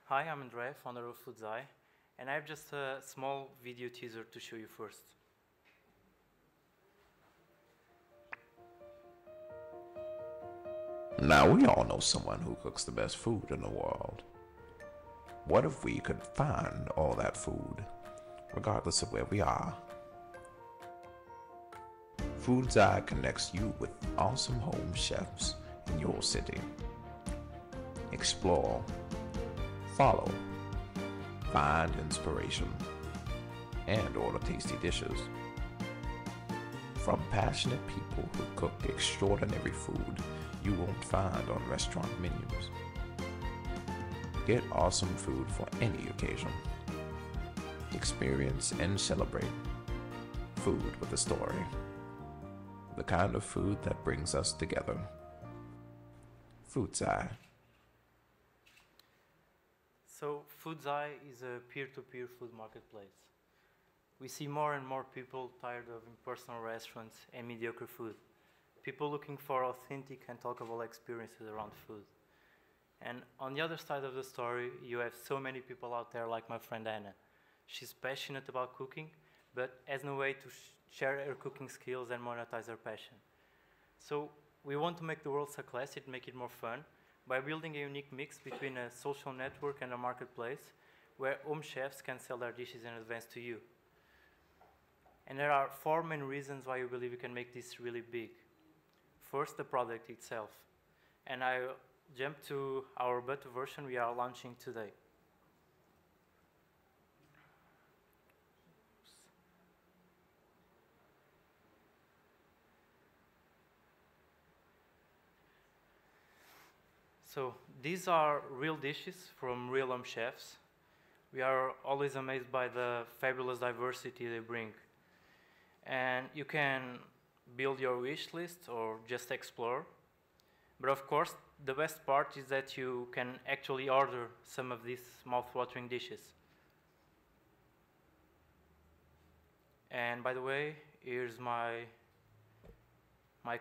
Hi, I'm Andre, founder of Foodzai, and I have just a small video teaser to show you first. Now, we all know someone who cooks the best food in the world. What if we could find all that food, regardless of where we are? Foodzai connects you with awesome home chefs in your city. Explore, follow, find inspiration, and order tasty dishes. From passionate people who cook extraordinary food you won't find on restaurant menus. Get awesome food for any occasion. Experience and celebrate food with a story. The kind of food that brings us together. Foodzai. So Foodzai is a peer-to-peer food marketplace. We see more and more people tired of impersonal restaurants and mediocre food. People looking for authentic and talkable experiences around food. And on the other side of the story, you have so many people out there like my friend Anna. She's passionate about cooking, but has no way to share her cooking skills and monetize her passion. So we want to make the world so classy and make it more fun by building a unique mix between a social network and a marketplace where home chefs can sell their dishes in advance to you. And there are 4 main reasons why we believe we can make this really big. First, the product itself. And I'll jump to our beta version we are launching today. So these are real dishes from real home chefs. We are always amazed by the fabulous diversity they bring. And you can build your wish list or just explore. But of course, the best part is that you can actually order some of these mouth-watering dishes. And by the way, here's my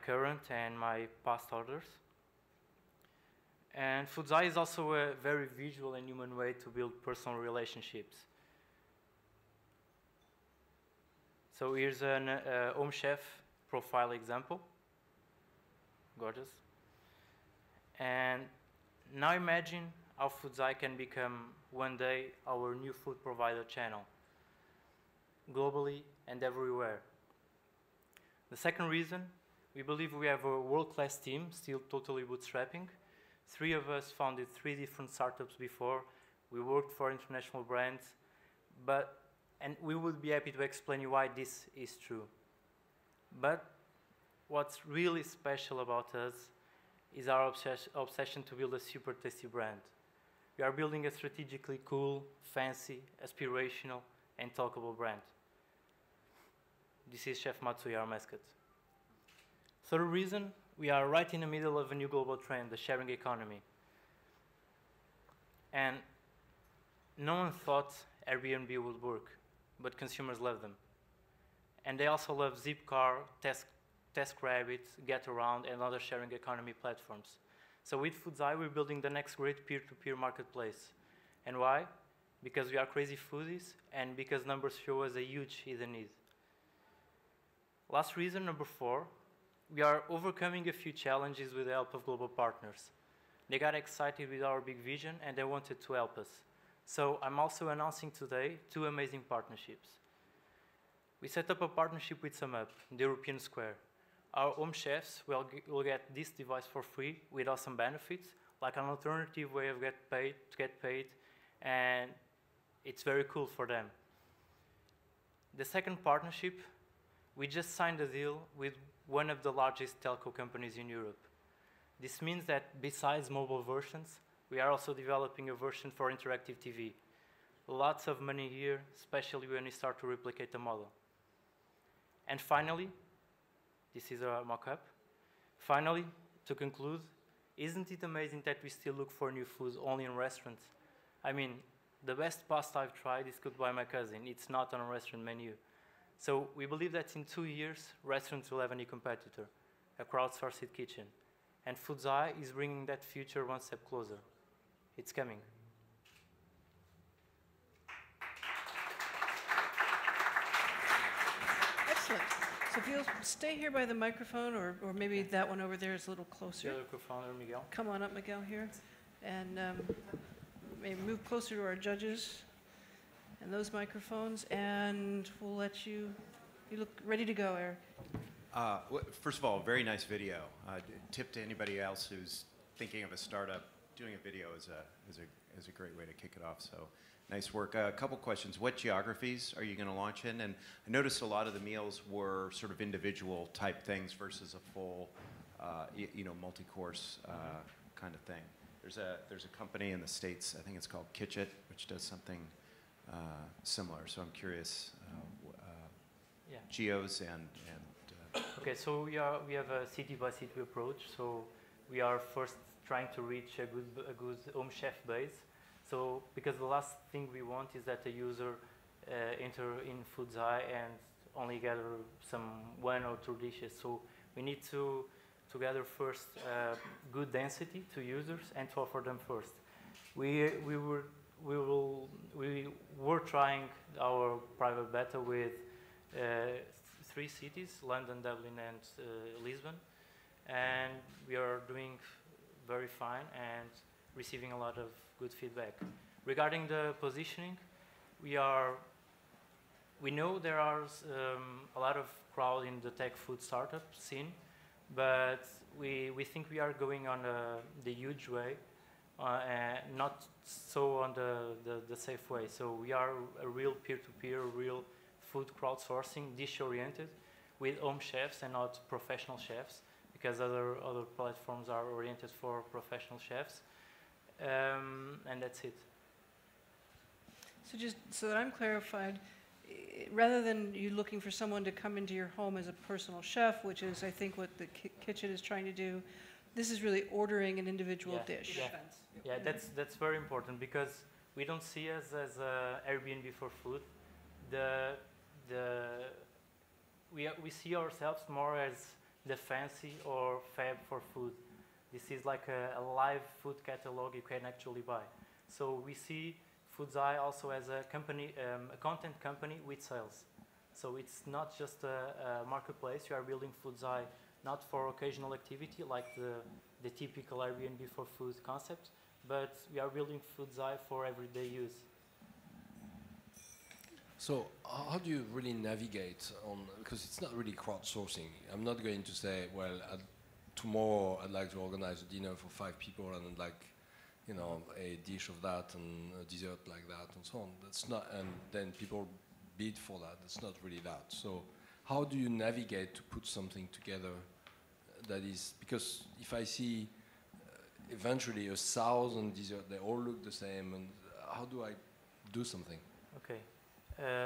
current and my past orders. And Foodzai is also a very visual and human way to build personal relationships. So here's a home chef profile example. Gorgeous. And now imagine how Foodzai can become one day our new food provider channel, globally and everywhere. The second reason, we believe we have a world-class team, still totally bootstrapping. 3 of us founded 3 different startups before. We worked for international brands, and we would be happy to explain you why this is true. But what's really special about us is our obsession to build a super tasty brand. We are building a strategically cool, fancy, aspirational, and talkable brand. This is Chef Matsui, our mascot. Third reason, we are right in the middle of a new global trend, the sharing economy. And no one thought Airbnb would work, but consumers love them. And they also love Zipcar, TaskRabbit, GetAround, and other sharing economy platforms. So with Foodzai, we're building the next great peer-to-peer marketplace. And why? Because we are crazy foodies, and because numbers show us a huge hidden need. Last reason, number 4, we are overcoming a few challenges with the help of global partners. They got excited with our big vision, and they wanted to help us. So I'm also announcing today 2 amazing partnerships. We set up a partnership with SumUp, the European Square. Our home chefs will get this device for free with awesome benefits, like an alternative way of to get paid, and it's very cool for them. The second partnership, we just signed a deal with one of the largest telco companies in Europe. This means that besides mobile versions, we are also developing a version for interactive TV. Lots of money here, especially when we start to replicate the model. And finally, this is our mock-up. Finally, to conclude, isn't it amazing that we still look for new foods only in restaurants? I mean, the best pasta I've tried is cooked by my cousin. It's not on a restaurant menu. So we believe that in 2 years, restaurants will have a new competitor. a crowdsourced kitchen. And Foodzai is bringing that future one step closer. It's coming. Excellent. So if you'll stay here by the microphone, or maybe that one over there is a little closer. The other co-founder, Miguel. Come on up, Miguel, here. And maybe move closer to our judges and those microphones. And we'll let you look ready to go, Eric. First of all, very nice video. Tip to anybody else who's thinking of a startup, doing a video is a great way to kick it off. So nice work. A couple questions. What geographies are you going to launch in? And I noticed a lot of the meals were sort of individual type things versus a full, multi-course kind of thing. There's a company in the States, I think it's called Kitchit, which does something similar. So I'm curious, geos and Okay, so we have a city-by-city approach. So we are first trying to reach a good home chef base. So because the last thing we want is that the user enter in Foodzai and only gather some 1 or 2 dishes. So we need to gather first good density to users and to offer them first. We were trying our private beta with 3 cities, London, Dublin, and Lisbon, and we are doing very fine and receiving a lot of good feedback. Regarding the positioning, we know there are a lot of crowd in the tech food startup scene, but we think we are going on the huge way, not so on the safe way. So we are a real peer-to-peer, real food crowdsourcing, dish-oriented, with home chefs and not professional chefs, because other platforms are oriented for professional chefs, and that's it. So just so that I'm clarified, rather than you looking for someone to come into your home as a personal chef, which is, I think, what the kitchen is trying to do, this is really ordering an individual dish. Yeah, that's very important, because we don't see us as a Airbnb for food. We see ourselves more as the fancy or fab for food. This is like a live food catalog you can actually buy. So we see Foodzai also as a company, a content company with sales. So it's not just a marketplace. You are building Foodzai not for occasional activity like the typical Airbnb for food concept, but we are building Foodzai for everyday use. So how do you really navigate on, because it's not really crowdsourcing. I'm not going to say, well, tomorrow I'd like to organize a dinner for 5 people and I'd like, a dish of that and a dessert like that and so on. That's not, and then people bid for that. That's not really that. So how do you navigate to put something together that is, because if I see eventually 1,000 desserts, they all look the same, and how do I do something? Okay.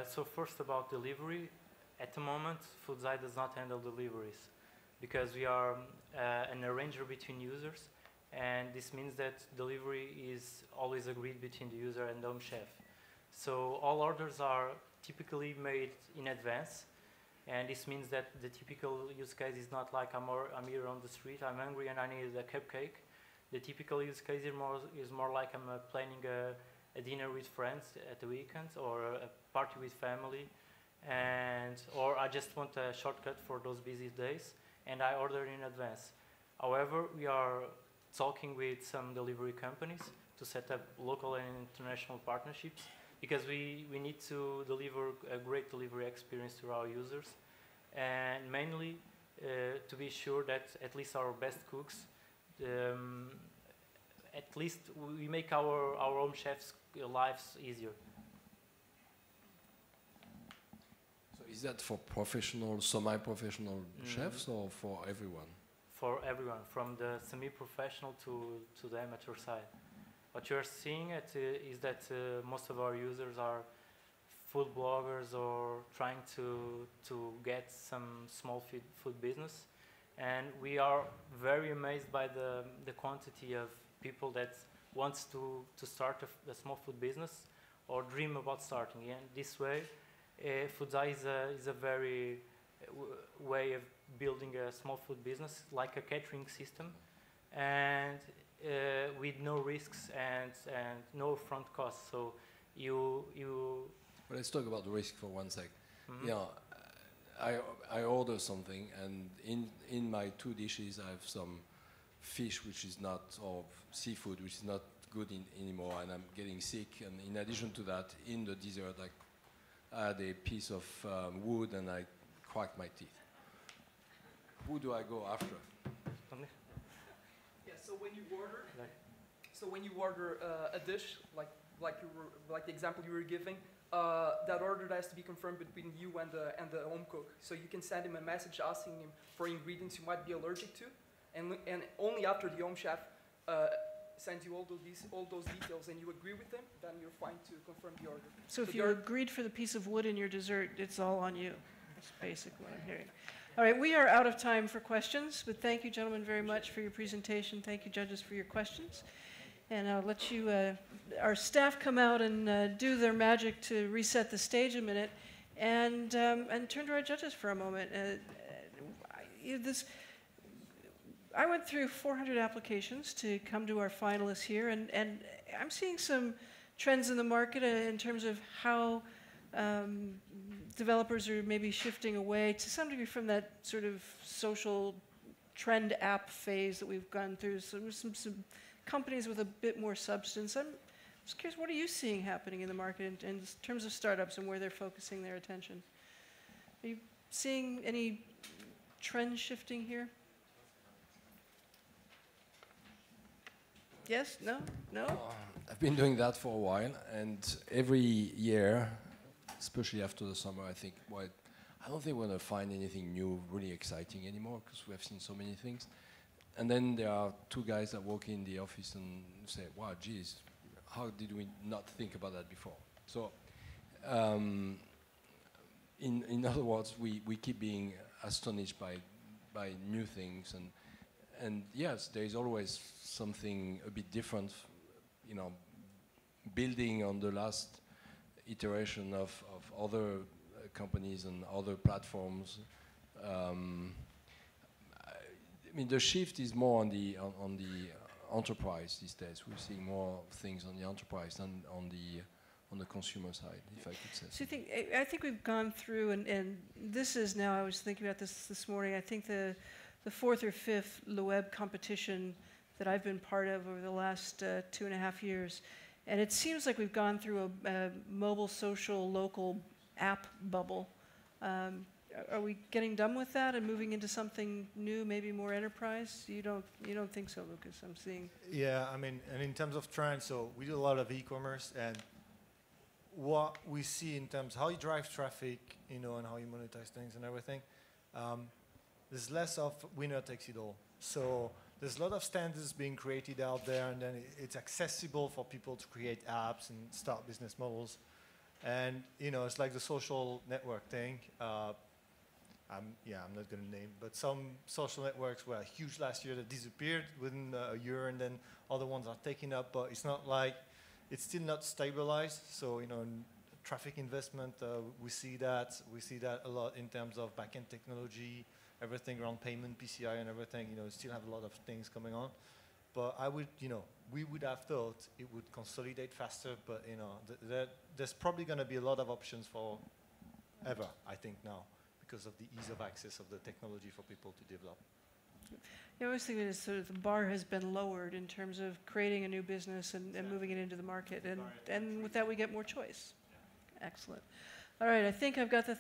So first about delivery, at the moment Foodzai does not handle deliveries because we are an arranger between users, and this means that delivery is always agreed between the user and the home chef. So all orders are typically made in advance, and this means that the typical use case is not like I'm here on the street, I'm hungry and I need a cupcake. The typical use case is more like I'm planning a dinner with friends at the weekend, or a party with family, or I just want a shortcut for those busy days, and I order in advance. However, we are talking with some delivery companies to set up local and international partnerships, because we need to deliver a great delivery experience to our users, and mainly to be sure that at least our best cooks, at least we make our home chefs' lives easier. So is that for professional, semi-professional chefs, or for everyone? For everyone, from the semi-professional to the amateur side. What you are seeing is that most of our users are food bloggers or trying to get some small food business, and we are very amazed by the quantity of people that wants to start a small food business or dream about starting. And this way, Foodzai is a very way of building a small food business, like a catering system, and with no risks and no upfront costs. So you. Well, let's talk about the risk for one sec. Mm-hmm. You know, I order something, and in my 2 dishes I have some fish which is not, or seafood which is not good anymore, and I'm getting sick. And in addition to that, in the dessert I had a piece of wood and I cracked my teeth. Who do I go after? Yeah. So when you order a dish, like the example you were giving, that order has to be confirmed between you and the home cook. So you can send him a message asking him for ingredients you might be allergic to, and only after the home chef sends you all those details and you agree with them, then you're fine to confirm the order. So if you agreed for the piece of wood in your dessert, it's all on you. That's basically what I'm hearing. All right, we are out of time for questions, but thank you, gentlemen, very much for your presentation. Thank you, judges, for your questions. And I'll let you, our staff come out and do their magic to reset the stage a minute, and turn to our judges for a moment. I went through 400 applications to come to our finalists here, and I'm seeing some trends in the market in terms of how developers are maybe shifting away to some degree from that sort of social trend app phase that we've gone through. So there's some companies with a bit more substance. I'm just curious, what are you seeing happening in the market in terms of startups and where they're focusing their attention? Are you seeing any trend shifting here? Yes? No? No? I've been doing that for a while, and every year, especially after the summer, I think, well, I don't think we're going to find anything new, really exciting anymore, because we have seen so many things. And then there are 2 guys that walk in the office and say, wow, geez, how did we not think about that before? So, in other words, we keep being astonished by new things, and yes, there is always something a bit different, you know, building on the last iteration of other companies and other platforms. I mean, the shift is more on the enterprise these days. We're seeing more things on the enterprise than on the consumer side, if I could say. So I think we've gone through, and this is now, I was thinking about this morning, I think the 4th or 5th LeWeb competition that I've been part of over the last 2.5 years. And it seems like we've gone through a mobile, social, local app bubble. Are we getting done with that and moving into something new, maybe more enterprise? You don't think so, Lucas? I'm seeing. Yeah, I mean, and in terms of trends, so we do a lot of e-commerce, and what we see in terms of how you drive traffic, you know, and how you monetize things and everything, there's less of winner takes it all. So there's a lot of standards being created out there, and then it's accessible for people to create apps and start business models. And, you know, it's like the social network thing. I'm not going to name, but some social networks were huge last year that disappeared within a year, and then other ones are taking up, but it's not like, it's still not stabilized. So, you know, in traffic investment, we see that a lot in terms of back-end technology, everything around payment, PCI and everything, you know, still have a lot of things coming on. But we would have thought it would consolidate faster, but, you know, there's probably going to be a lot of options for ever, I think, now, because of the ease of access of the technology for people to develop. I always think that sort of the bar has been lowered in terms of creating a new business and moving it into the market, and with that we get more choice. Yeah. Excellent. All right, I think I've got the